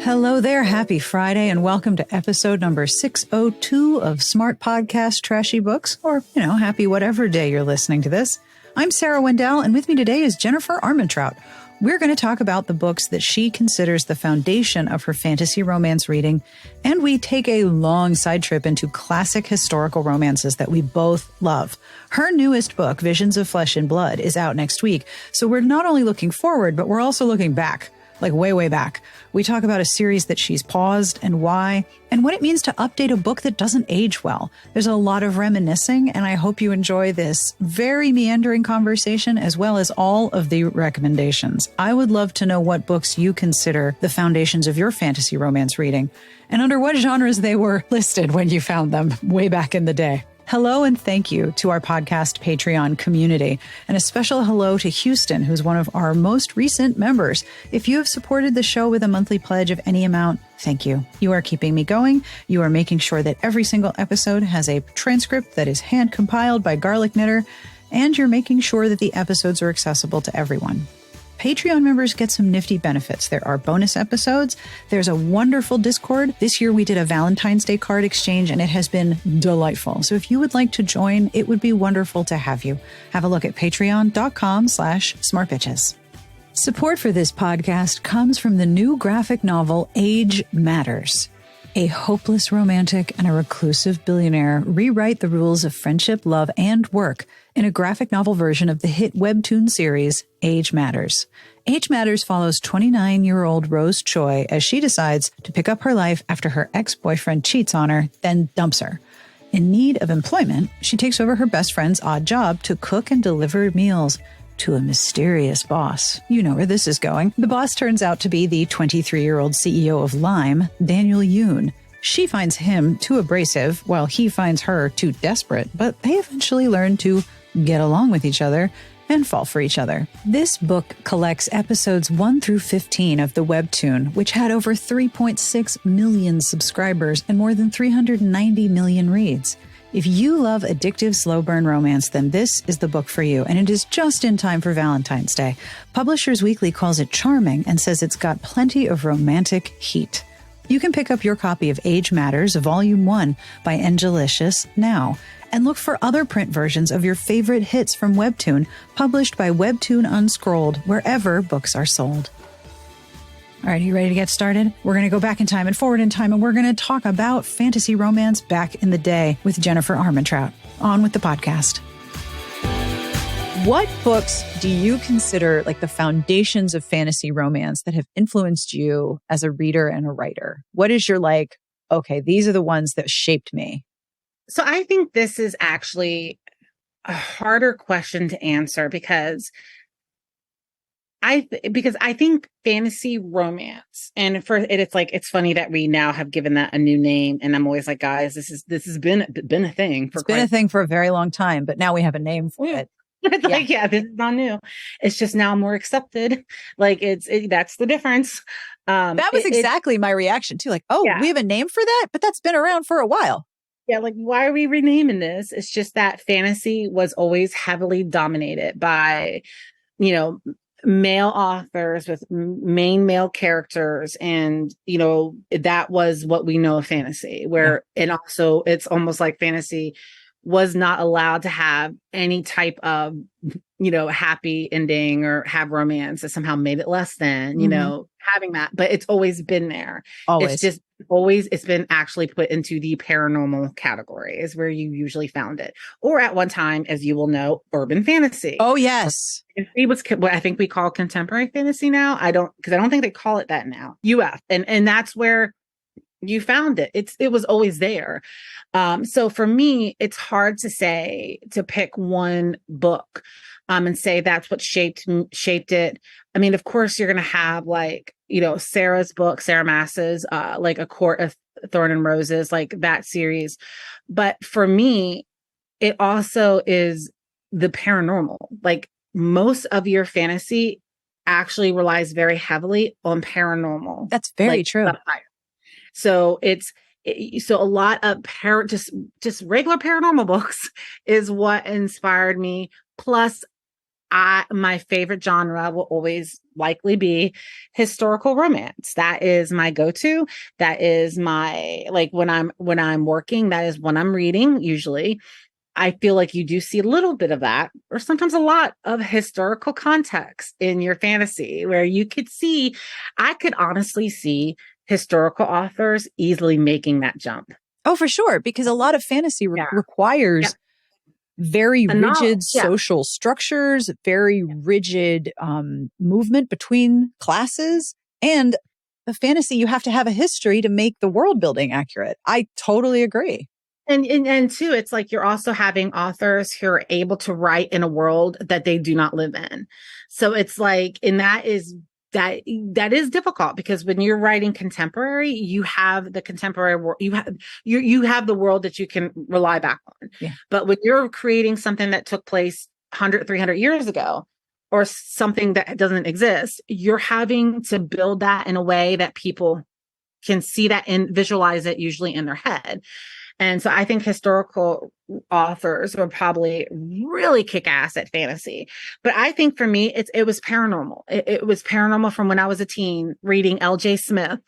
Hello there. Happy Friday and welcome to episode number 602 of Smart Podcast Trashy Books, or, happy whatever day you're listening to this. I'm Sarah Wendell, and with me today is Jennifer Armentrout. We're going to talk about the books that she considers the foundation of her fantasy romance reading, and we take a long side trip into classic historical romances that we both love. Her newest book, Visions of Flesh and Blood, is out next week, so we're not only looking forward, but we're also looking back. Like way, way back. We talk about a series that she's paused and why, and what it means to update a book that doesn't age well. There's a lot of reminiscing, and I hope you enjoy this very meandering conversation as well as all of the recommendations. I would love to know what books you consider the foundations of your fantasy romance reading, and under what genres they were listed when you found them way back in the day. Hello and thank you to our podcast Patreon community, and a special hello to Houston, who's one of our most recent members. If you have supported the show with a monthly pledge of any amount, thank you. You are keeping me going. You are making sure that every single episode has a transcript that is hand compiled by Garlic Knitter, and you're making sure that the episodes are accessible to everyone. Patreon members get some nifty benefits. There are bonus episodes. There's a wonderful Discord. This year we did a Valentine's Day card exchange and it has been delightful. So if you would like to join, it would be wonderful to have you. Have a look at patreon.com/smartbitches. Support for this podcast comes from the new graphic novel Age Matters. A hopeless romantic and a reclusive billionaire rewrite the rules of friendship, love, and work in a graphic novel version of the hit webtoon series Age Matters. Age Matters follows 29-year-old Rose Choi as she decides to pick up her life after her ex-boyfriend cheats on her, then dumps her. In need of employment, she takes over her best friend's odd job to cook and deliver meals to a mysterious boss. You know where this is going. The boss turns out to be the 23-year-old CEO of Lime, Daniel Yoon. She finds him too abrasive, while he finds her too desperate, but they eventually learn to get along with each other and fall for each other. This book collects episodes 1 through 15 of the webtoon, which had over 3.6 million subscribers and more than 390 million reads. If you love addictive slow burn romance, then this is the book for you, and it is just in time for Valentine's Day. Publishers Weekly calls it charming and says it's got plenty of romantic heat. You can pick up your copy of Age Matters, Volume 1 by Angelicious now, and look for other print versions of your favorite hits from Webtoon, published by Webtoon Unscrolled, wherever books are sold. All right, are you ready to get started? We're going to go back in time and forward in time, and we're going to talk about fantasy romance back in the day with Jennifer Armentrout. On with the podcast. What books do you consider like the foundations of fantasy romance that have influenced you as a reader and a writer? What is your okay, these are the ones that shaped me? So I think this is actually a harder question to answer because I think fantasy romance, and it's funny that we now have given that a new name, and I'm always like, guys, this has been a thing for a thing for a very long time, but now we have a name for it. It's this is not new. It's just now more accepted. That's the difference. That was exactly my reaction too. We have a name for that, but that's been around for a while. Yeah, why are we renaming this? It's just that fantasy was always heavily dominated by, male authors with main male characters, and that was what we know of fantasy, and also it's almost like fantasy was not allowed to have any type of happy ending or have romance that somehow made it less than having that, but it's always been there. It's just it's been actually put into the paranormal category is where you usually found it, or at one time, as you will know, urban fantasy. Oh yes, it was what I think we call contemporary fantasy now. I don't think they call it that now. UF, and that's where you found it. It was always there. So for me, it's hard to pick one book and say that's what shaped it. I mean, of course, you're going to have Sarah's book, Sarah Maas's, A Court of Thorn and Roses, that series. But for me, it also is the paranormal. Most of your fantasy actually relies very heavily on paranormal. That's very true. So so a lot of just regular paranormal books is what inspired me. Plus, my favorite genre will always likely be historical romance. That is my go-to. That is my, like, when I'm working, that is when I'm reading usually. I feel like you do see a little bit of that, or sometimes a lot of historical context in your fantasy, where you could see, I could honestly see historical authors easily making that jump. Oh, for sure. Because a lot of fantasy Yeah. requires very rigid Yeah. social structures, very rigid movement between classes. And the fantasy, you have to have a history to make the world building accurate. I totally agree. And too, it's like you're also having authors who are able to write in a world that they do not live in. So it's like, and that is difficult, because when you're writing contemporary, you have the contemporary world, you have the world that you can rely back on. Yeah. But when you're creating something that took place 100, 300 years ago, or something that doesn't exist, you're having to build that in a way that people can see that and visualize it, usually in their head. And so I think historical authors would probably really kick ass at fantasy. But I think for me, it was paranormal. It was paranormal from when I was a teen, reading L.J. Smith,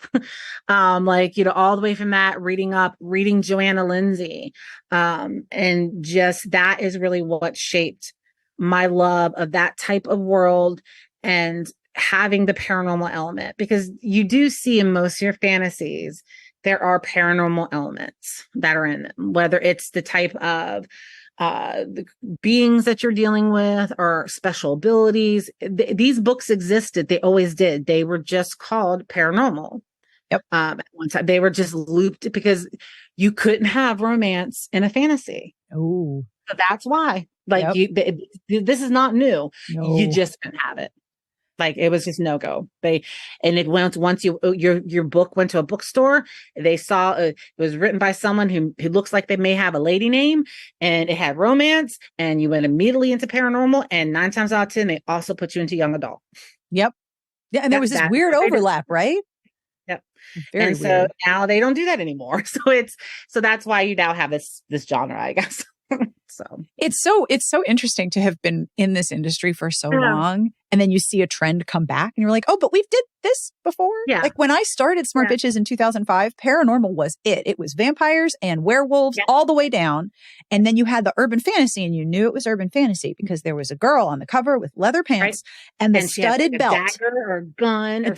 like, you know, all the way from that, reading Joanna Lindsay. And just that is really what shaped my love of that type of world, and having the paranormal element, because you do see in most of your fantasies, there are paranormal elements that are in them, whether it's the type of the beings that you're dealing with, or special abilities. These books existed. They always did. They were just called paranormal. Yep. At one time, they were just looped because you couldn't have romance in a fantasy. Oh, So that's why. Like, yep. this is not new. No. You just couldn't have it. Like, it was just no go. And it went, once your book went to a bookstore, they saw it was written by someone who looks like they may have a lady name, and it had romance, and you went immediately into paranormal, and 9 times out of 10, they also put you into young adult. Yep. Yeah. And there was this weird overlap, right? Yep. Very and so weird. Now they don't do that anymore. So that's why you now have this genre, I guess. So it's so interesting to have been in this industry for so long, and then you see a trend come back and you're like, oh, but we've did this before. Yeah. Like when I started Smart Bitches in 2005, paranormal was it was vampires and werewolves all the way down. And then you had the urban fantasy, and you knew it was urban fantasy because there was a girl on the cover with leather pants and the studded belt, a dagger or a gun, a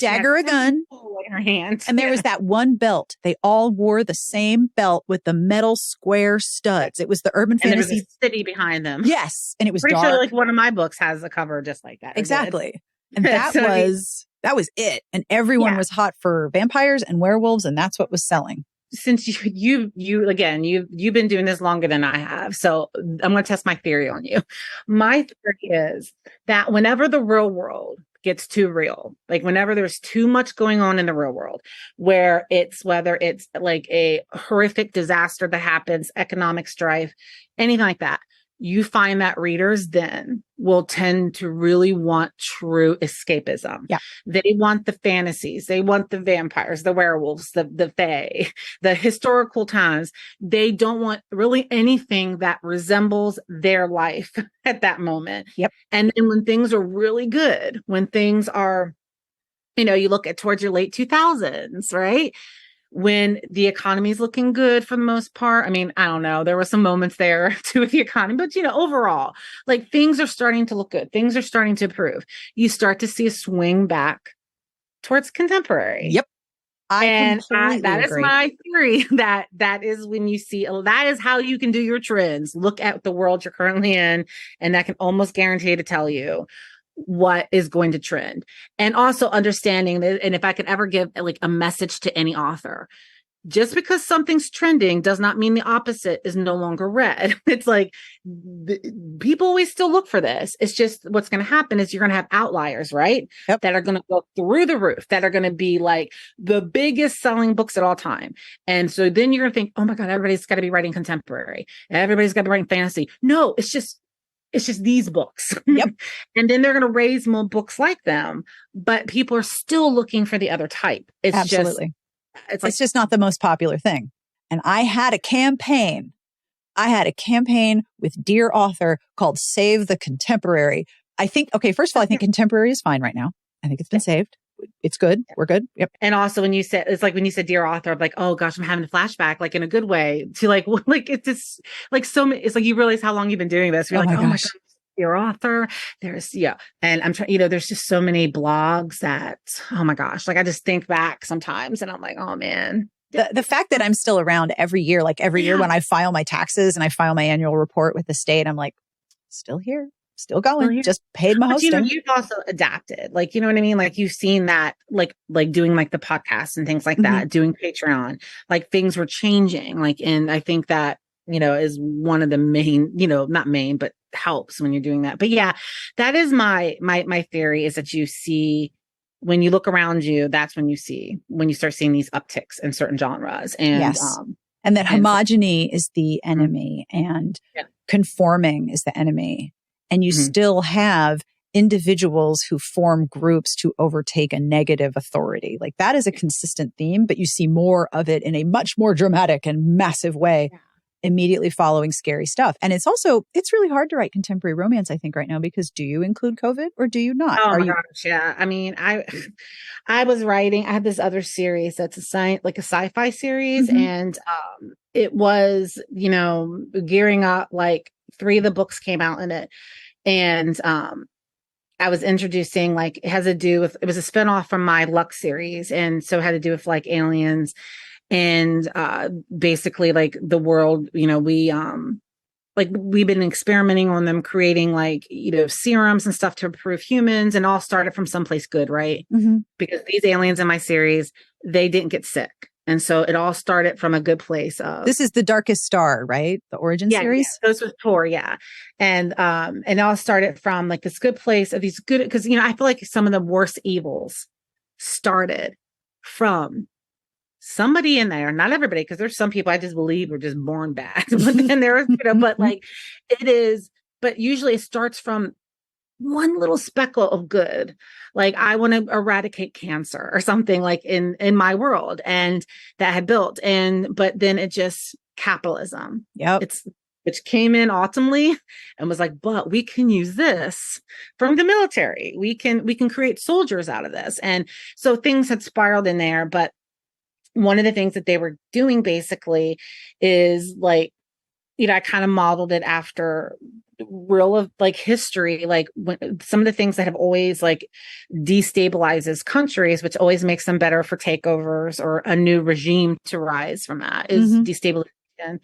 gun in her hand. And there was that one belt. They all wore the same belt with the metal square studs. It was the urban fantasy. And there was a city behind them. Yes. And it was pretty dark. sure like one of my books has a cover just like that. Exactly. And that was it. And everyone was hot for vampires and werewolves, and that's what was selling. Since you've been doing this longer than I have, so I'm going to test my theory on you. My theory is that whenever the real world gets too real, like whenever there's too much going on in the real world, whether it's like a horrific disaster that happens, economic strife, anything like that, you find that readers then will tend to really want true escapism. Yeah. They want the fantasies. They want the vampires, the werewolves, the fae, the historical times. They don't want really anything that resembles their life at that moment. Yep. And then when things are really good, when things are, you look at towards your late 2000s, right? When the economy is looking good for the most part. I mean, I don't know. There were some moments there too with the economy, but overall, like things are starting to look good. Things are starting to improve. You start to see a swing back towards contemporary. Yep. That agree. is my theory. That is when you see, that is how you can do your trends. Look at the world you're currently in, and that can almost guarantee to tell you what is going to trend. And also understanding that, and if I could ever give like a message to any author, just because something's trending does not mean the opposite is no longer read. It's like people always still look for this. It's just what's going to happen is you're going to have outliers, right? Yep. That are going to go through the roof, that are going to be like the biggest selling books at all time. And so then you're going to think, oh my God, everybody's got to be writing contemporary. Everybody's got to be writing fantasy. No, it's just these books. Yep. And then they're going to raise more books like them, but people are still looking for the other type. Absolutely. It's just not the most popular thing. And I had a campaign with Dear Author called Save the Contemporary. I think, first of all, I think contemporary is fine right now. I think it's been saved. It's good. We're good. Yep. And also when you said, it's like when you said Dear Author, I'm like, oh gosh, I'm having a flashback, like in a good way to like, like it's just like so many, it's like you realize how long you've been doing this. You're like, oh my God, Dear Author. There's, and I'm trying, there's just so many blogs that, oh my gosh, like I just think back sometimes and I'm like, oh man. The fact that I'm still around every year, like every year when I file my taxes and I file my annual report with the state, I'm like, still here. Still going, just paid my hosting. But you've also adapted, like, you know what I mean? Like you've seen that, like doing like the podcast and things like that, doing Patreon, like things were changing. Like, and I think that, is one of the main, not main, but helps when you're doing that. But yeah, that is my theory is that you see, when you look around you, that's when you start seeing these upticks in certain genres. And, and that homogeny is the enemy and conforming is the enemy. And you still have individuals who form groups to overtake a negative authority. Like that is a consistent theme, but you see more of it in a much more dramatic and massive way immediately following scary stuff. And it's really hard to write contemporary romance, I think, right now, because do you include COVID or do you not? Oh my gosh, yeah. I mean, I was writing, I had this other series that's a sci-fi series. And it was, gearing up, like 3 of the books came out in it. And I was introducing, like, it has to do with, it was a spinoff from my Luck series. And so it had to do with like aliens and basically like the world, we've been experimenting on them, creating like, serums and stuff to improve humans, and all started from someplace good, right? Because these aliens in my series, they didn't get sick. And so it all started from a good place. This is The Darkest Star, right? The origin series? Yeah, those was Tor, yeah. And it all started from like this good place of these good, because, I feel like some of the worst evils started from somebody in there, not everybody, because there's some people I just believe were just born bad. But then there's, but like but usually it starts from one little speckle of good. Like I want to eradicate cancer or something like in my world, and that had built. But then it just capitalism. Which came in autumnly and was like, but we can use this from the military. We can create soldiers out of this. And so things had spiraled in there. But one of the things that they were doing basically is like, I kind of modeled it after real of like history, like when, some of the things that have always like destabilizes countries, which always makes them better for takeovers or a new regime to rise from that, is destabilization.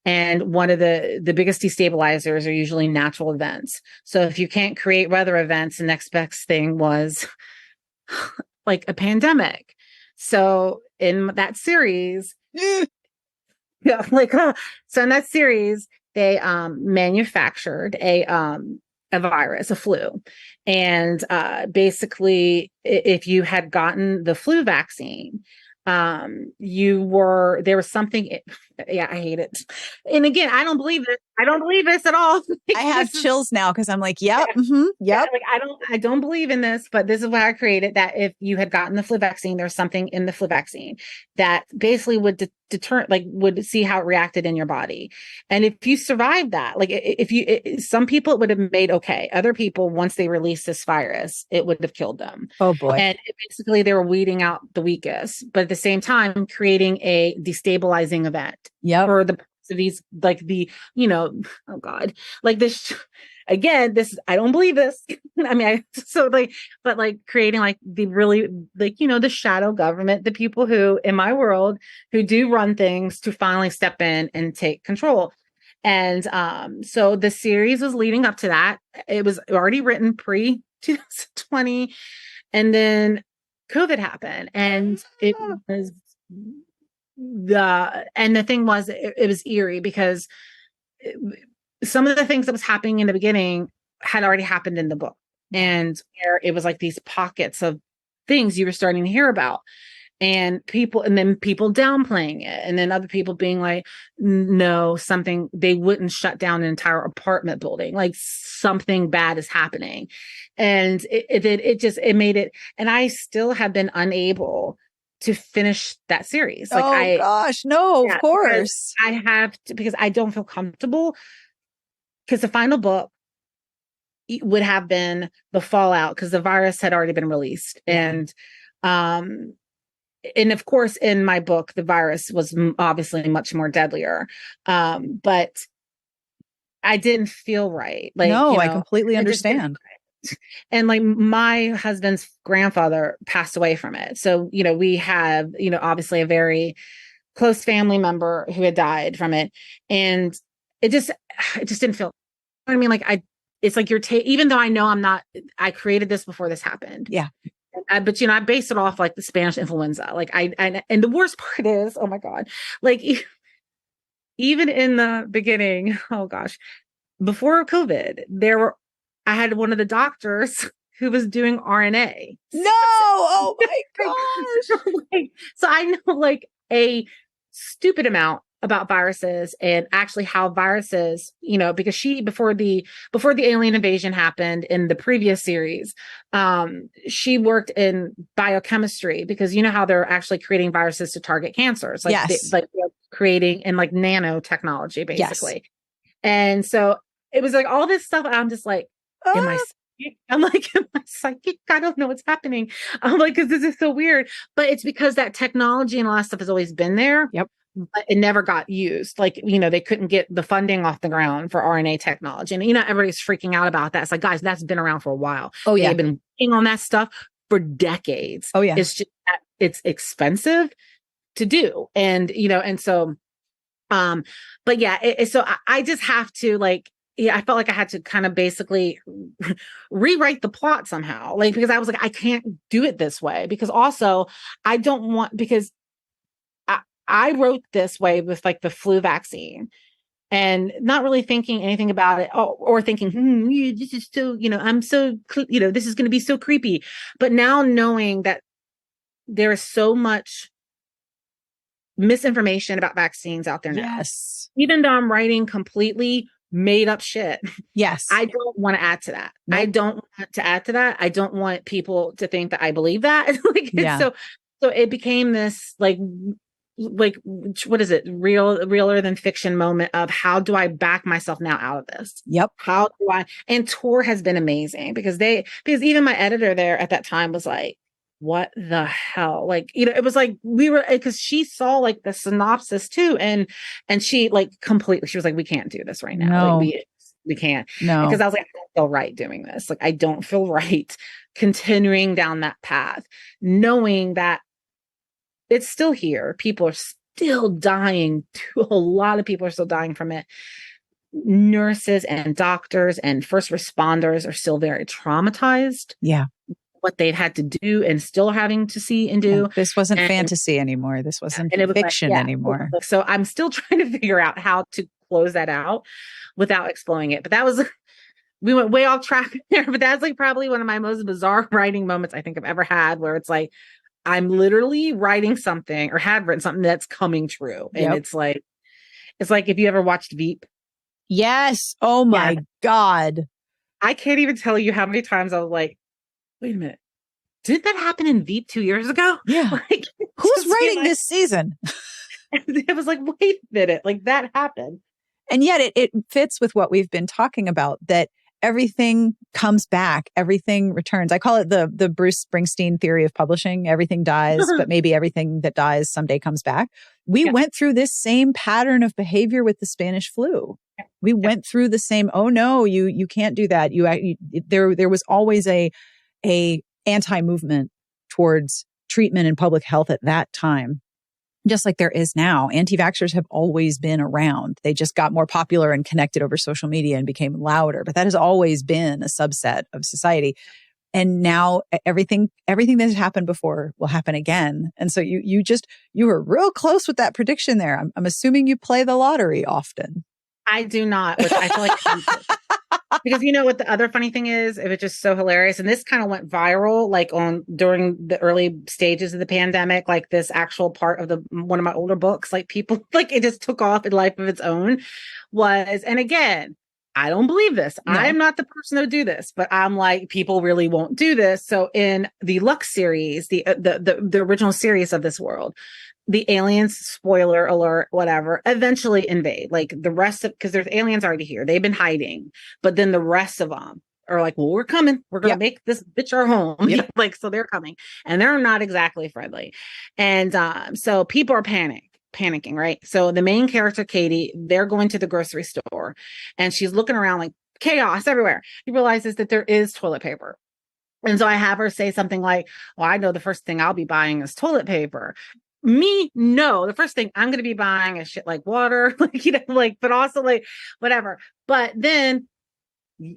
And one of the biggest destabilizers are usually natural events. So if you can't create weather events, the next best thing was like a pandemic. So in that series, so in that series, they manufactured a virus, a flu. And basically, if you had gotten the flu vaccine, there was something. I hate it. And again, I don't believe it. I don't believe this at all. I have chills now because I'm like, yep. Like I don't believe in this, but this is what I created, that if you had gotten the flu vaccine, there's something in the flu vaccine that basically would deter, like would see how it reacted in your body. And if you survived that, like some people it would have made okay. Other people, once they released this virus, it would have killed them. Oh boy. And basically they were weeding out the weakest, but at the same time, creating a destabilizing event. For the these, like the, oh God, like this, again, this, I don't believe this. I mean, but creating like the really, like, the shadow government, the people who in my world who do run things to finally step in and take control. And so the series was leading up to that. It was already written pre 2020. And then COVID happened, and it was the thing was it was eerie because some of the things that was happening in the beginning had already happened in the book, and it was like these pockets of things you were starting to hear about, and then people downplaying it, and then other people being like, no, something, they wouldn't shut down an entire apartment building, like something bad is happening. And it made it, and I still have been unable to finish that series. Like, of course. I have to, because I don't feel comfortable, because the final book would have been the fallout, because the virus had already been released. And of course, in my book, the virus was obviously much more deadlier. But I didn't feel right. Like, no, I completely understand. And like my husband's grandfather passed away from it. So, we have, obviously a very close family member who had died from it. And it just didn't feel, I mean, like it's like even though I know I created this before this happened. Yeah. But I based it off like the Spanish influenza. Like and the worst part is, oh my God, like even in the beginning, oh gosh, before COVID, I had one of the doctors who was doing RNA. No, oh my gosh. So I know like a stupid amount about viruses, and actually how viruses, because before the alien invasion happened in the previous series, she worked in biochemistry, because how they're actually creating viruses to target cancers, like yes. they're creating in like nanotechnology, basically. Yes. And so it was like all this stuff. I'm just like, am I psychic? I don't know what's happening. I'm like, because this is so weird. But it's because that technology and all that stuff has always been there. Yep. But it never got used. Like, they couldn't get the funding off the ground for RNA technology. And, everybody's freaking out about that. It's like, guys, that's been around for a while. Oh, yeah. They've been working on that stuff for decades. Oh, yeah. It's just, it's expensive to do. And, and so, but yeah, so I just have to like, I felt like I had to kind of basically rewrite the plot somehow, like, because I was like, I can't do it this way, because also I don't want, because I wrote this way with like the flu vaccine and not really thinking anything about it, or thinking, this is so, I'm so, this is going to be so creepy. But now knowing that there is so much misinformation about vaccines out there now. Yes. Even though I'm writing completely made up shit. Yes. I don't want to add to that. Nope. I don't want to add to that. I don't want people to think that I believe that. So it became this like what is it? Realer than fiction moment of how do I back myself now out of this? Yep. How do I? And Tor has been amazing, because even my editor there at that time was like, what the hell? Like, it was like because she saw like the synopsis too. And she like completely, she was like, we can't do this right now. No. Like, we can't. No. Because I was like, I don't feel right doing this. Like, I don't feel right continuing down that path, knowing that it's still here. People are still dying. A lot of people are still dying from it. Nurses and doctors and first responders are still very traumatized. Yeah. What they've had to do and still having to see and do. This wasn't fantasy anymore. This wasn't fiction anymore. So I'm still trying to figure out how to close that out without exploding it. But that was, we went way off track there, but that's like probably one of my most bizarre writing moments I think I've ever had, where it's like, I'm literally writing something or have written something that's coming true. And it's like if you ever watched Veep. Yes. Oh my God. I can't even tell you how many times I was like, wait a minute. Did that happen in Veep 2 years ago? Yeah. Like, who's writing this season? It was like, wait a minute, like that happened. And yet it fits with what we've been talking about, that everything comes back, everything returns. I call it the Bruce Springsteen theory of publishing. Everything dies, but maybe everything that dies someday comes back. We went through this same pattern of behavior with the Spanish flu. We went through the same, oh no, you can't do that. There was always a anti-movement towards treatment and public health at that time. Just like there is now. Anti-vaxxers have always been around. They just got more popular and connected over social media and became louder. But that has always been a subset of society. And now everything that has happened before will happen again. And so you were real close with that prediction there. I'm assuming you play the lottery often. I do not, which I feel like because you know what the other funny thing is, it was just so hilarious. And this kind of went viral, like during the early stages of the pandemic, like this actual part of one of my older books, like people, like it just took off in life of its own and again, I don't believe this. No. I'm not the person to do this, but I'm like, people really won't do this. So in the Lux series, the original series of this world, the aliens, spoiler alert, whatever, eventually invade. Like the rest of, because there's aliens already here. They've been hiding, but then the rest of them are like, well, we're coming. We're going to make this bitch our home. You know, like, so they're coming and they're not exactly friendly. And so people are panicking, right? So the main character, Katie, they're going to the grocery store and she's looking around like chaos everywhere. She realizes that there is toilet paper. And so I have her say something like, well, I know the first thing I'll be buying is toilet paper. Me, no, the first thing I'm going to be buying is shit like water, like, you know, like, but also like whatever. But then,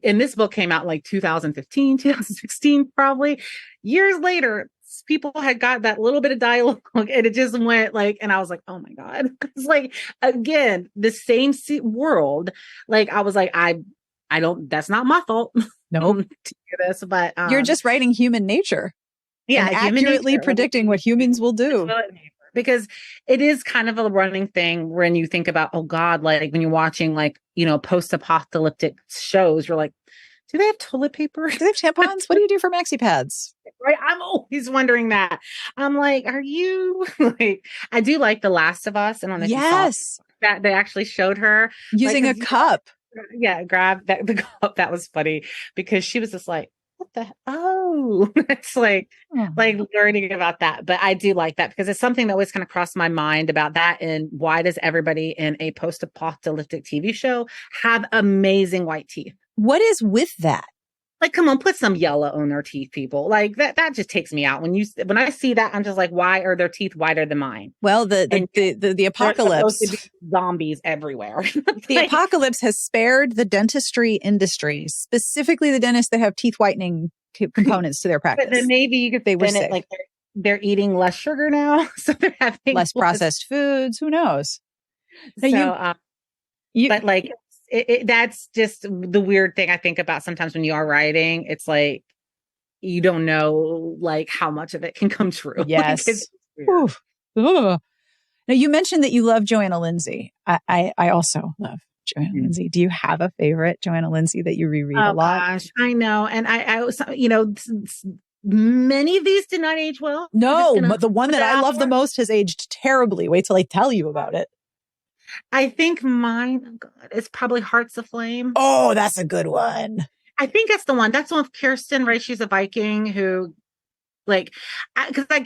and this book came out like 2015, 2016, probably years later, people had got that little bit of dialogue and it just went like, and I was like, oh my God. It's like, again, the same world. Like, I was like, I don't, that's not my fault. Nope. To do this, but you're just writing human nature. Yeah. And accurately predicting what humans will do. Because it is kind of a running thing when you think about, oh God, like when you're watching like, you know, post-apocalyptic shows, you're like, do they have toilet paper? Do they have tampons? What do you do for maxi pads? Right. I'm always wondering that. I'm like, are you like, I do like The Last of Us. And on yes, that they actually showed her using a cup. Yeah, grab the cup. That was funny because she was just like, what the oh it's like learning about that. But I do like that because it's something that always kind of crossed my mind about that. And why does everybody in a post-apocalyptic TV show have amazing white teeth? What is with that? Like, come on, put some yellow on their teeth, people. Like that just takes me out. When I see that, I'm just like, why are their teeth whiter than mine? Well, the apocalypse, zombies everywhere. The apocalypse has spared the dentistry industry, specifically the dentists that have teeth whitening components to their practice. But then maybe you could spin it like they're eating less sugar now, so they're having less processed foods. Who knows? So, but like. That's just the weird thing I think about sometimes when you are writing. It's like you don't know like how much of it can come true. Yes. Now you mentioned that you love Joanna Lindsey. I also love Joanna Lindsey. Do you have a favorite Joanna Lindsey that you reread a lot? Gosh, I know, and I was, you know, many of these did not age well. No, but the one that I love the most has aged terribly. Wait till I tell you about it. I think mine, oh God, it's probably Hearts Aflame. Oh, that's a good one. I think that's the one. That's the one with Kirsten, right? She's a Viking who, like, because I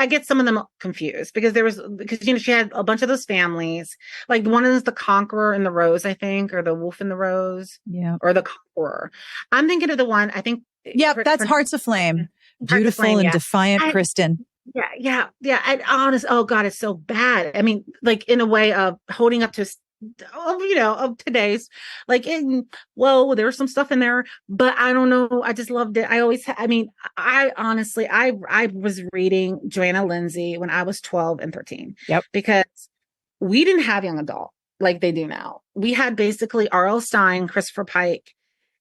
get some of them confused because you know she had a bunch of those families. Like one is the Conqueror and the Rose, I think, or the Wolf and the Rose, or the Conqueror. I'm thinking of the one. I think. Yep, that's Hearts Aflame. Beautiful and defiant Kristen. Yeah. And honest, oh God, it's so bad. I mean, like in a way of holding up to, you know, of today's, like, there's some stuff in there, but I don't know. I just loved it. I honestly, I was reading Joanna Lindsey when I was 12 and 13. Yep. Because we didn't have young adult like they do now. We had basically R.L. Stine, Christopher Pike,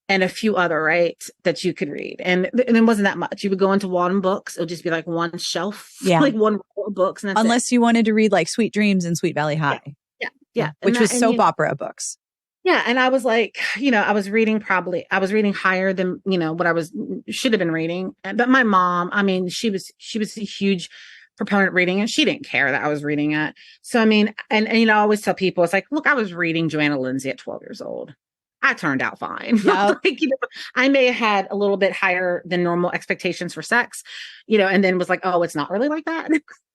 and a few other, right, that you could read. And it wasn't that much. You would go into Walden Books. It would just be like one shelf, like one row of books. And unless you wanted to read like Sweet Dreams and Sweet Valley High. Yeah. Which was soap opera books. Yeah. And I was like, you know, I was reading higher than, you know, what should have been reading. But my mom, I mean, she was a huge proponent of reading and she didn't care that I was reading it. So, I mean, and you know, I always tell people, it's like, look, I was reading Joanna Lindsey at 12 years old. I turned out fine. Yep. Like, you know, I may have had a little bit higher than normal expectations for sex, you know, and then was like, oh, it's not really like that,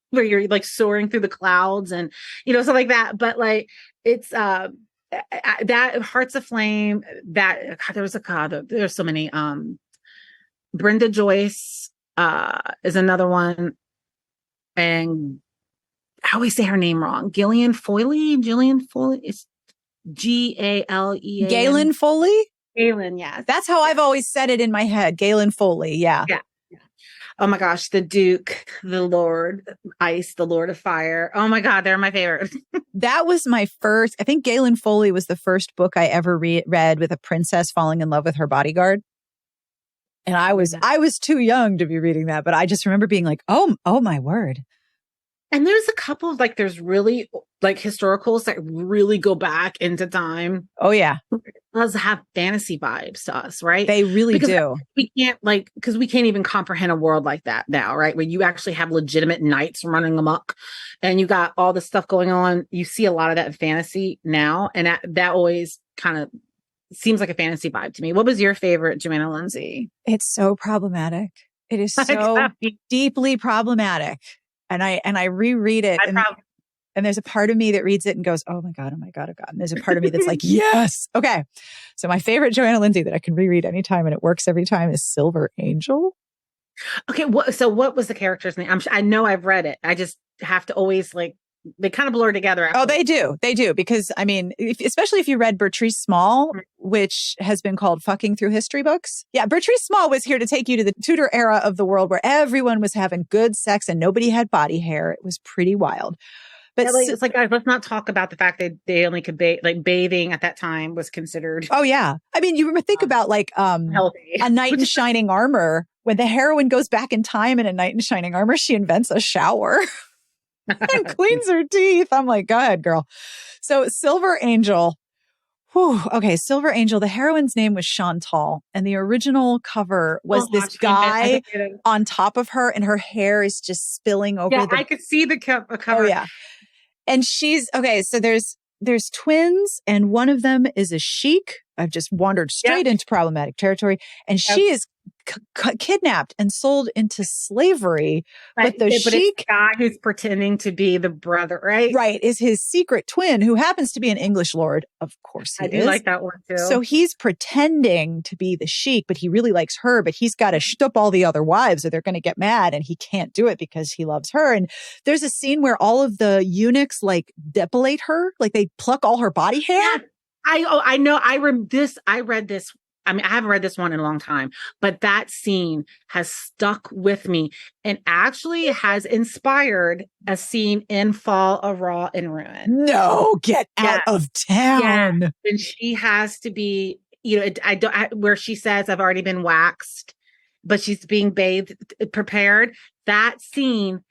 where you're like soaring through the clouds and, you know, stuff like that. But like, it's that Hearts Aflame, that there's so many. Brenda Joyce is another one, and I always say her name wrong. Gillian Foley. It's G-A-L-E-A-N. Galen Foley? Galen, yeah. That's how I've always said it in my head. Galen Foley, yeah. Oh my gosh, the Duke, the Lord, Ice, the Lord of Fire. Oh my God, they're my favorite. That was my first, I think Galen Foley was the first book I ever read with a princess falling in love with her bodyguard. And I was too young to be reading that, but I just remember being like, oh my word. And there's a couple of there's really like historicals that really go back into time. Oh yeah. It does have fantasy vibes to us, right? They really do. We can't because we can't even comprehend a world like that now, right? Where you actually have legitimate knights running amok and you got all this stuff going on. You see a lot of that in fantasy now. And that always kind of seems like a fantasy vibe to me. What was your favorite Joanna Lindsay? It's so problematic. It is so Exactly. deeply problematic. And I reread it and there's a part of me that reads it and goes, oh my God, oh my God, oh God. And there's a part of me that's like, yes. Okay. So my favorite Joanna Lindsay that I can reread anytime and it works every time is Silver Angel. Okay. So what was the character's name? I know I've read it. I just have to always like, they kind of blur together. Oh, they do. They do. Because I mean, especially if you read Bertrice Small, which has been called Fucking Through History Books. Yeah. Bertrice Small was here to take you to the Tudor era of the world where everyone was having good sex and nobody had body hair. It was pretty wild. But yeah, it's like, guys, let's not talk about the fact that they only could bathing at that time was considered. Oh yeah. I mean, you think about like, healthy. A Knight in Shining Armor. When the heroine goes back in time in A Knight in Shining Armor, she invents a shower and cleans her teeth. I'm like, go ahead, girl. So Silver Angel. Whew, okay. Silver Angel. The heroine's name was Chantal and the original cover was this guy on top of her and her hair is just spilling over. I could see the cover. Oh yeah. And she's okay. So there's twins and one of them is a sheik. I've just wandered straight into problematic territory and she is kidnapped and sold into slavery. But the sheik guy who's pretending to be the brother, right? Right, is his secret twin who happens to be an English lord. Of course he is. I do like that one too. So he's pretending to be the sheik, but he really likes her, but he's got to shtup all the other wives or they're going to get mad and he can't do it because he loves her. And there's a scene where all of the eunuchs like depilate her, like they pluck all her body hair. Yeah. I know. I read this. I mean, I haven't read this one in a long time, but that scene has stuck with me and actually has inspired a scene in Fall of Raw and Ruin. No, get out of town. Yeah. And she has to be, where she says, I've already been waxed, but she's being bathed, prepared. That scene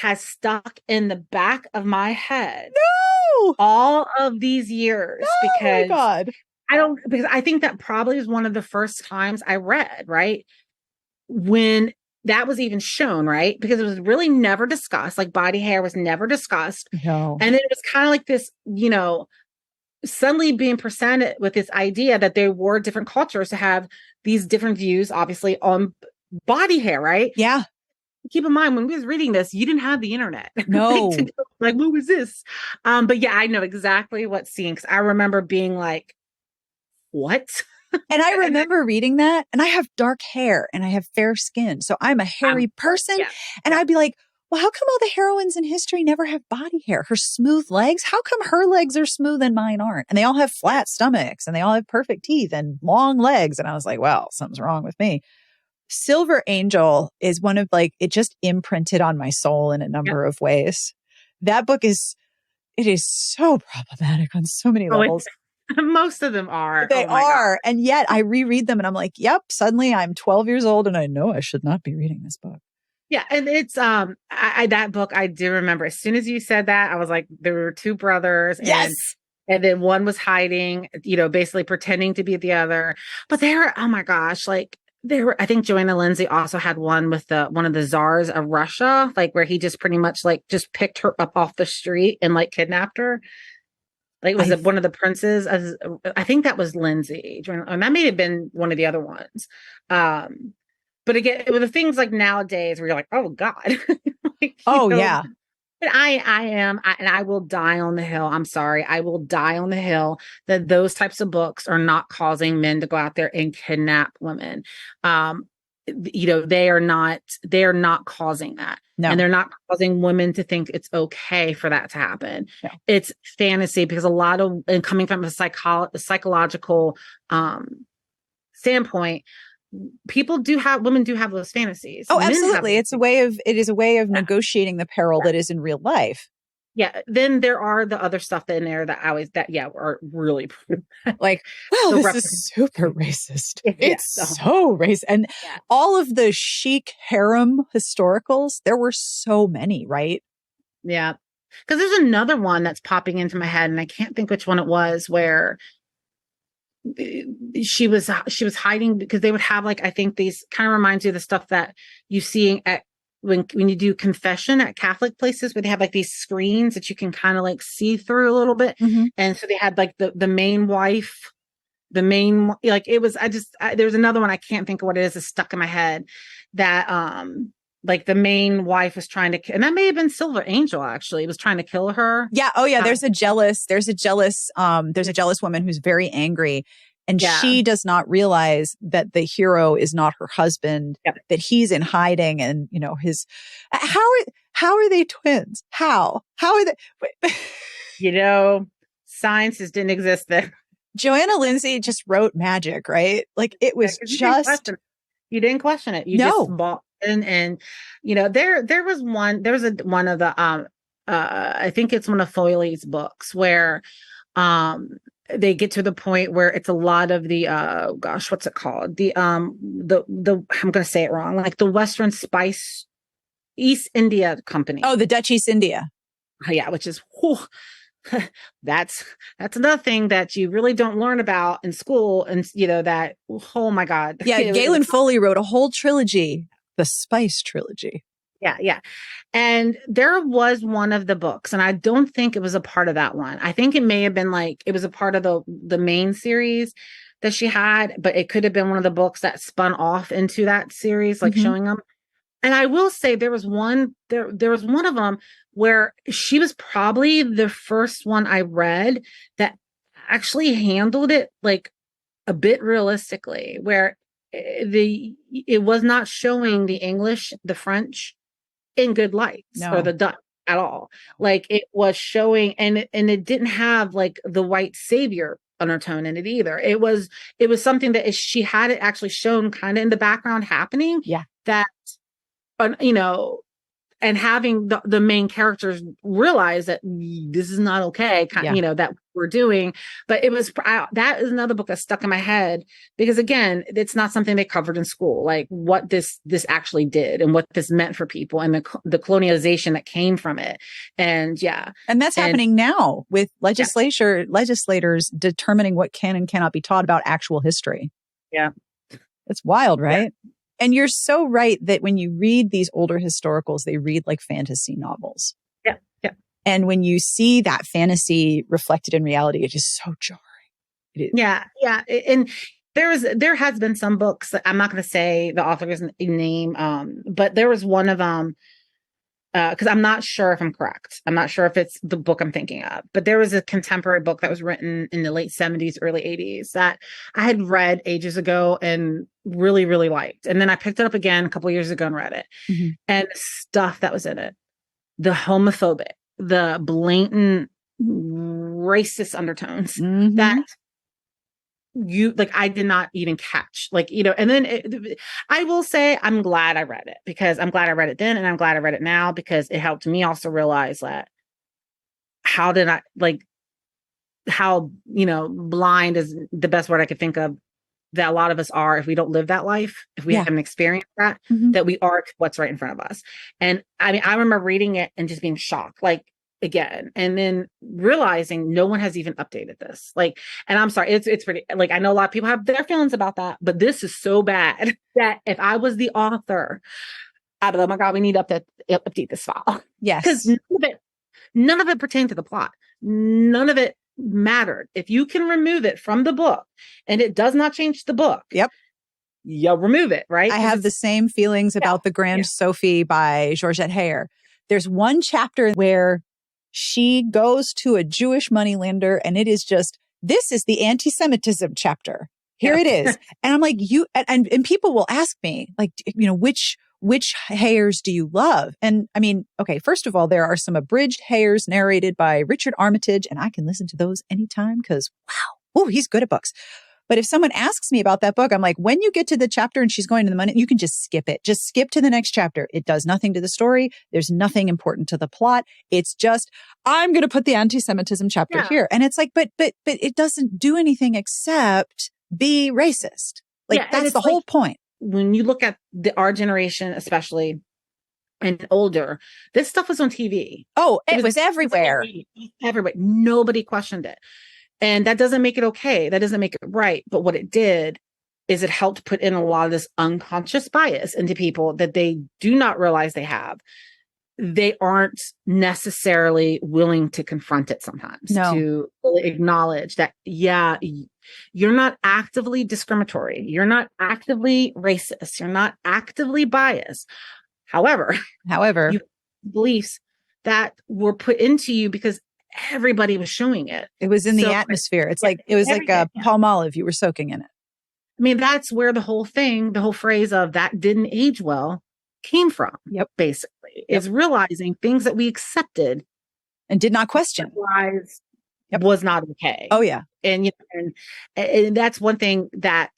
has stuck in the back of my head. No! All of these years because my God. because I think that probably was one of the first times I read, right? When that was even shown, right? Because it was really never discussed. Like body hair was never discussed. No. And then it was kind of like this, suddenly being presented with this idea that there were different cultures to have these different views, obviously, on body hair, right? Yeah. Keep in mind, when we was reading this, you didn't have the internet. No. Like, what was this? But yeah, I know exactly what scene, because I remember being like, what? And I remember reading that, and I have dark hair and I have fair skin. So I'm a hairy person. Yeah. And I'd be like, well, how come all the heroines in history never have body hair? Her smooth legs, how come her legs are smooth and mine aren't? And they all have flat stomachs and they all have perfect teeth and long legs. And I was like, well, something's wrong with me. Silver Angel is one of it just imprinted on my soul in a number of ways. That book it is so problematic on so many levels. Most of them are. They are. God. And yet I reread them and I'm like, yep, suddenly I'm 12 years old and I know I should not be reading this book. Yeah. And it's, that book, I do remember as soon as you said that, I was like, there were two brothers. Yes. And then one was hiding, basically pretending to be the other. But oh my gosh, I think Joanna Lindsay also had one with one of the czars of Russia, where he just pretty much just picked her up off the street and kidnapped her. One of the princes? I think that was Lindsay. And that may have been one of the other ones. But again, with the things nowadays where you're like, oh God. Yeah. But I will die on the hill. I'm sorry. I will die on the hill that those types of books are not causing men to go out there and kidnap women. They are not causing that. No. And they're not causing women to think it's okay for that to happen. No. It's fantasy because and coming from a psychological standpoint, women do have those fantasies. Oh, absolutely. It is a way of negotiating the peril that is in real life. Yeah. Then there are the other stuff in there that are really this is super racist. It's so racist. And all of the chic harem historicals, there were so many, right? Yeah. Because there's another one that's popping into my head and I can't think which one it was where she was hiding because they would have I think these kind of reminds you of the stuff that you see at when you do confession at Catholic places where they have these screens that you can kind of see through a little bit. Mm-hmm. And so they had the main wife the main, like it was, there's another one, I can't think of what it is, it's stuck in my head, that like the main wife was trying to, and that may have been Silver Angel, actually, was trying to kill her. Yeah. Oh yeah. There's a jealous woman who's very angry, and she does not realize that the hero is not her husband, that he's in hiding, and how are they twins? How are they? Sciences didn't exist then. Joanna Lindsay just wrote magic, right? Like it was you didn't question it. You just bought in, and there was one of the I think it's one of Foley's books where they get to the point where it's a lot of the what's it called? The I'm gonna say it wrong, like the Western Spice East India Company. Oh, the Dutch East India. Yeah, which is that's another thing that you really don't learn about in school, and that, oh my God. Yeah, Galen Foley wrote a whole trilogy, the Spice trilogy. Yeah. And there was one of the books, and I don't think it was a part of that one. I think it may have been like, it was a part of the main series that she had, but it could have been one of the books that spun off into that series, like showing them. And I will say there was one of them where she was probably the first one I read that actually handled it like a bit realistically, where it was not showing the English, the French in good lights, or the Dutch at all. Like it was showing, and it didn't have like the white savior undertone in it either. It was something that she had it actually shown kind of in the background happening. Yeah. That, and having the main characters realize that this is not okay, that we're doing. But it was, that is another book that stuck in my head, because again, it's not something they covered in school, like what this actually did and what this meant for people, and the colonialization that came from it. And that's happening now with legislators determining what can and cannot be taught about actual history. Yeah. It's wild, right? Yeah. And you're so right that when you read these older historicals, they read like fantasy novels. Yeah. And when you see that fantasy reflected in reality, it is so jarring. It is. Yeah. And there has been some books, I'm not going to say the author's name, but there was one of them, because I'm not sure if I'm correct. I'm not sure if it's the book I'm thinking of, but there was a contemporary book that was written in the late 70s, early 80s that I had read ages ago and really, really liked. And then I picked it up again a couple of years ago and read it. Mm-hmm. And the stuff that was in it, the homophobic, the blatant racist undertones, that I did not even catch, and then I will say I'm glad I read it, because I'm glad I read it then, and I'm glad I read it now, because it helped me also realize that how blind is the best word I could think of, that a lot of us are, if we don't live that life, if we haven't experienced that, that we are what's right in front of us. And I mean, I remember reading it and just being shocked, again, and then realizing no one has even updated this. And I'm sorry, it's pretty, I know a lot of people have their feelings about that, but this is so bad that if I was the author, I'd be like, oh my God, we need to update this file. Yes. Because none of it pertained to the plot. None of it mattered. If you can remove it from the book and it does not change the book. Yep. You'll remove it, right? I have the same feelings about The Grand Sophie by Georgette Heyer. There's one chapter where she goes to a Jewish moneylender, and it is just, this is the anti-Semitism chapter. Here it is. And I'm like, and people will ask me, which Hayers do you love? And I mean, okay, first of all, there are some abridged Hayers narrated by Richard Armitage, and I can listen to those anytime, because wow, he's good at books. But if someone asks me about that book, I'm like, when you get to the chapter and she's going to the money, you can just skip it. Just skip to the next chapter. It does nothing to the story. There's nothing important to the plot. It's just, I'm going to put the anti-Semitism chapter here. And it's like, but it doesn't do anything except be racist. That's the whole point. When you look at our generation, especially, and older, this stuff was on TV. Oh, it was everywhere. Everywhere. Nobody questioned it. And that doesn't make it okay. That doesn't make it right. But what it did is it helped put in a lot of this unconscious bias into people that they do not realize they have. they aren't necessarily willing to confront it sometimes, to really acknowledge that, you're not actively discriminatory. You're not actively racist. You're not actively biased. However, you have beliefs that were put into you because everybody was showing it. It was in the atmosphere. It's like, it was like a palm-olive you were soaking in it. I mean, that's where the whole phrase of "that didn't age well" came from. Yep. Basically, is realizing things that we accepted and did not question was not okay. Oh yeah. And and that's one thing that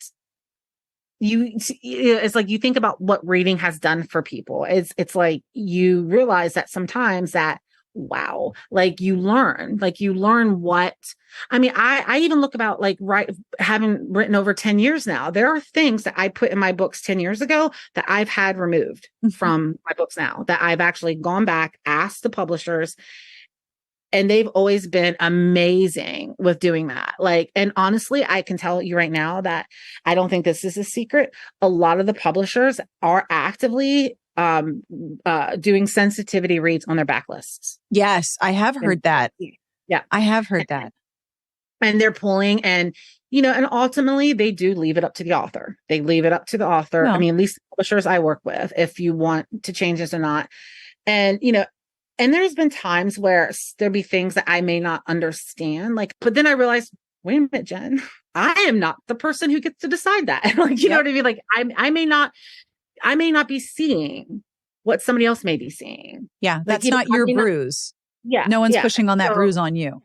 it's like, you think about what reading has done for people. It's like you realize that sometimes that, wow, like you learn what, I mean, I even look about, like, having written over 10 years now, there are things that I put in my books 10 years ago that I've had removed from my books now, that I've actually gone back, asked the publishers, and they've always been amazing with doing that. Like, and honestly, I can tell you right now that I don't think this is a secret. A lot of the publishers are actively doing sensitivity reads on their backlists. Yes, I have heard that. Yeah, I have heard that. And they're pulling, and and ultimately they do leave it up to the author. They leave it up to the author. No. I mean, at least the publishers I work with, if you want to change this or not. And and there's been times where there'll be things that I may not understand, but then I realized, wait a minute, Jen, I am not the person who gets to decide that. Like, you know what I mean? Like, I may not be seeing what somebody else may be seeing. Yeah. That's not your bruise. Yeah. No one's pushing on that bruise on you.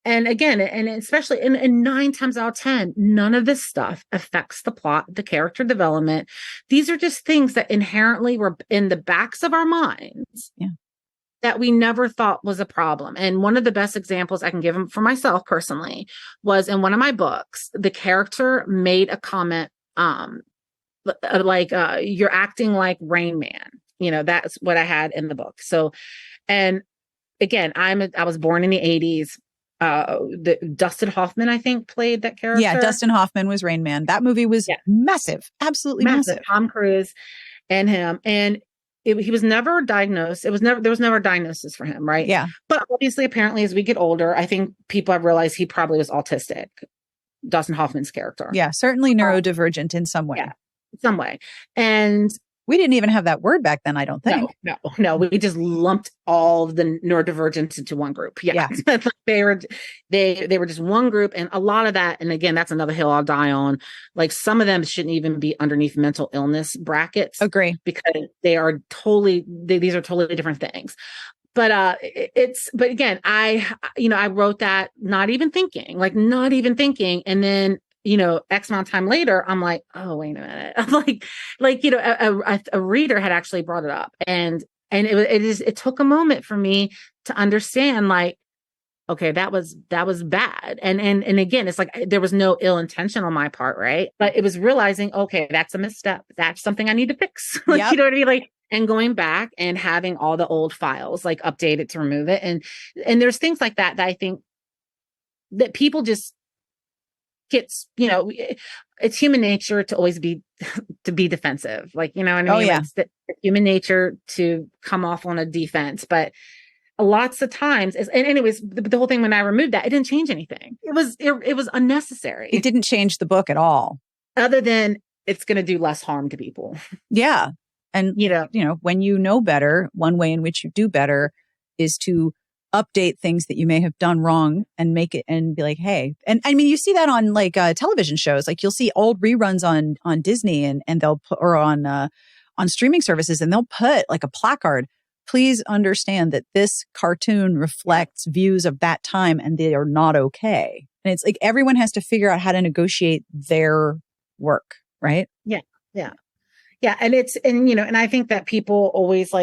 And again, and especially in 9 times out of 10, none of this stuff affects the plot, the character development. These are just things that inherently were in the backs of our minds. Yeah. That we never thought was a problem. And one of the best examples I can give them for myself personally was in one of my books, the character made a comment, you're acting like Rain Man. That's what I had in the book. So, and again, I was born in the 80s. Dustin Hoffman, I think, played that character. Yeah, Dustin Hoffman was Rain Man. That movie was massive, absolutely massive. Tom Cruise and him, and he was never diagnosed. There was never a diagnosis for him, right? Yeah. But obviously, apparently, as we get older, I think people have realized he probably was autistic. Dustin Hoffman's character. Yeah, certainly neurodivergent in some way. Yeah, some way. And we didn't even have that word back then, I don't think. No. We just lumped all of the neurodivergents into one group. Yeah. they were just one group, and a lot of that. And again, that's another hill I'll die on. Like, some of them shouldn't even be underneath mental illness brackets. Agree. Because these are totally different things. But but again, I wrote that not even thinking. And then, X amount of time later, I'm like, oh, wait a minute. I'm a reader had actually brought it up, and it took a moment for me to understand, like, okay, that was bad. And again, it's like, there was no ill intention on my part. Right. But it was realizing, okay, that's a misstep. That's something I need to fix. You know what I mean? Like, and going back and having all the old files, like, updated to remove it. And there's things like that I think that people just gets, it's human nature to always be defensive. Like, you know what I mean? Oh, yeah. It's the human nature to come off on a defense. But lots of times, and anyways, the whole thing, when I removed that, it didn't change anything. It was unnecessary. It didn't change the book at all. Other than it's going to do less harm to people. Yeah. And, when you know better, one way in which you do better is to update things that you may have done wrong and make it, and be like, hey, and I mean, you see that on television shows. Like, you'll see old reruns on Disney and they'll put, or on streaming services, and they'll put like a placard. Please understand that this cartoon reflects views of that time and they are not okay. And it's like, everyone has to figure out how to negotiate their work. Right. Yeah. Yeah. Yeah. And and I think that people always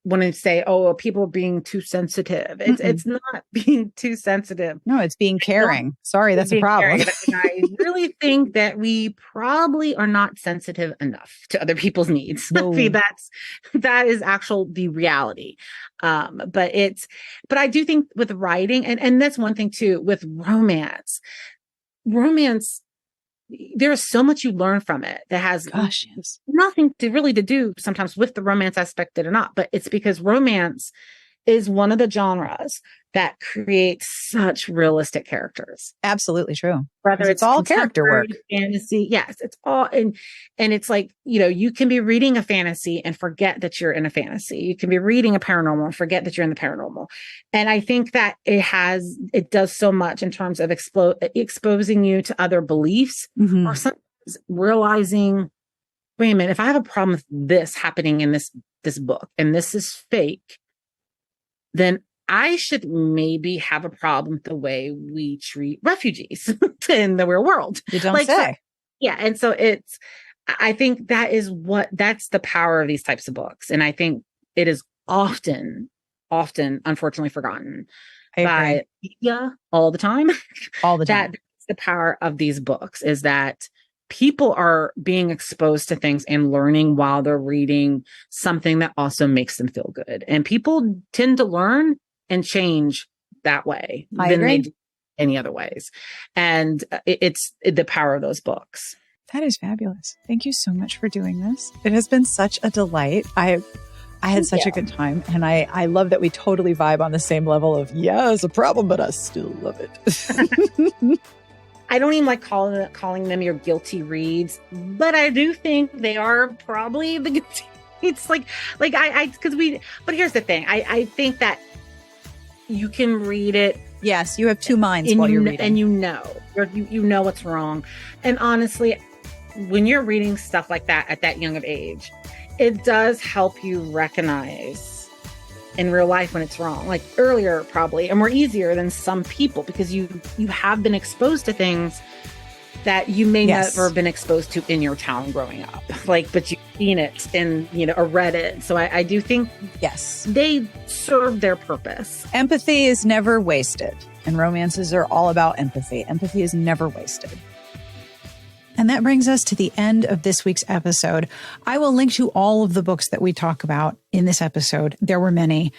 want to say, oh, people are being too sensitive. It's not being too sensitive. No, it's being caring. Sorry, that's a problem. And I really think that we probably are not sensitive enough to other people's needs. No. I mean, that is the reality. But I do think with writing, and that's one thing too, with romance, there's so much you learn from it that has Yes. nothing to do sometimes with the romance aspect or not, but it's because romance is one of the genres that creates such realistic characters. Absolutely true. Whether it's all character work, fantasy, yes, it's all, and it's like, you can be reading a fantasy and forget that you're in a fantasy. You can be reading a paranormal and forget that you're in the paranormal. And I think that it does so much in terms of exposing you to other beliefs, or sometimes realizing, wait a minute, if I have a problem with this happening in this book and this is fake, then I should maybe have a problem with the way we treat refugees in the real world. You don't say. So, yeah. And so I think that's the power of these types of books. And I think it is often, unfortunately, forgotten by media all the time. All the time. That's the power of these books, is that people are being exposed to things and learning while they're reading something that also makes them feel good. And people tend to learn and change that way than they do any other ways. And it's the power of those books. That is fabulous. Thank you so much for doing this. It has been such a delight. I had such a good time. And I love that we totally vibe on the same level of, yeah, it's a problem, but I still love it. I don't even like calling them your guilty reads, but I do think they are probably the guilty. It's but here's the thing. I think that you can read it. Yes, you have two minds while you're reading. And you know what's wrong. And honestly, when you're reading stuff like that at that young of age, it does help you recognize in real life when it's wrong, like earlier probably, and more easier than some people, because you have been exposed to things that you may never have been exposed to in your town growing up. But you've seen it and, or read it. So I do think, yes, they serve their purpose. Empathy is never wasted. And romances are all about empathy. Empathy is never wasted. And that brings us to the end of this week's episode. I will link to all of the books that we talk about in this episode. There were many.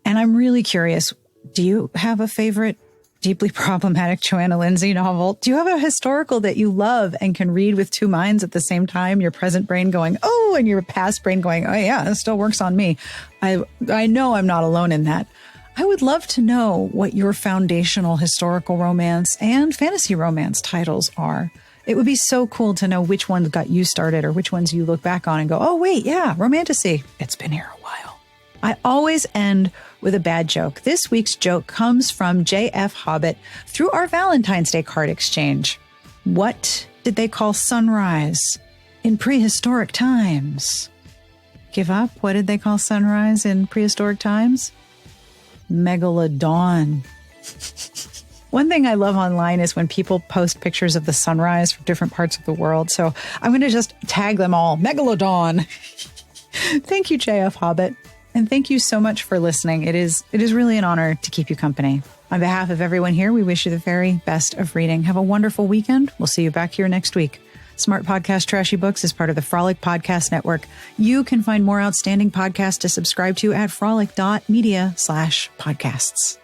And I'm really curious, do you have a favorite deeply problematic Joanna Lindsey novel? Do you have a historical that you love and can read with two minds at the same time? Your present brain going, oh, and your past brain going, oh yeah, it still works on me. I know I'm not alone in that. I would love to know what your foundational historical romance and fantasy romance titles are. It would be so cool to know which ones got you started or which ones you look back on and go, oh, wait, yeah, romantasy. It's been here a while. I always end with a bad joke. This week's joke comes from J.F. Hobbit through our Valentine's Day card exchange. What did they call sunrise in prehistoric times? Give up? What did they call sunrise in prehistoric times? Megalodon. One thing I love online is when people post pictures of the sunrise from different parts of the world. So I'm going to just tag them all. Megalodon. Thank you, JF Hobbit. And thank you so much for listening. It is really an honor to keep you company. On behalf of everyone here, we wish you the very best of reading. Have a wonderful weekend. We'll see you back here next week. Smart Podcast Trashy Books is part of the Frolic Podcast Network. You can find more outstanding podcasts to subscribe to at frolic.media/podcasts.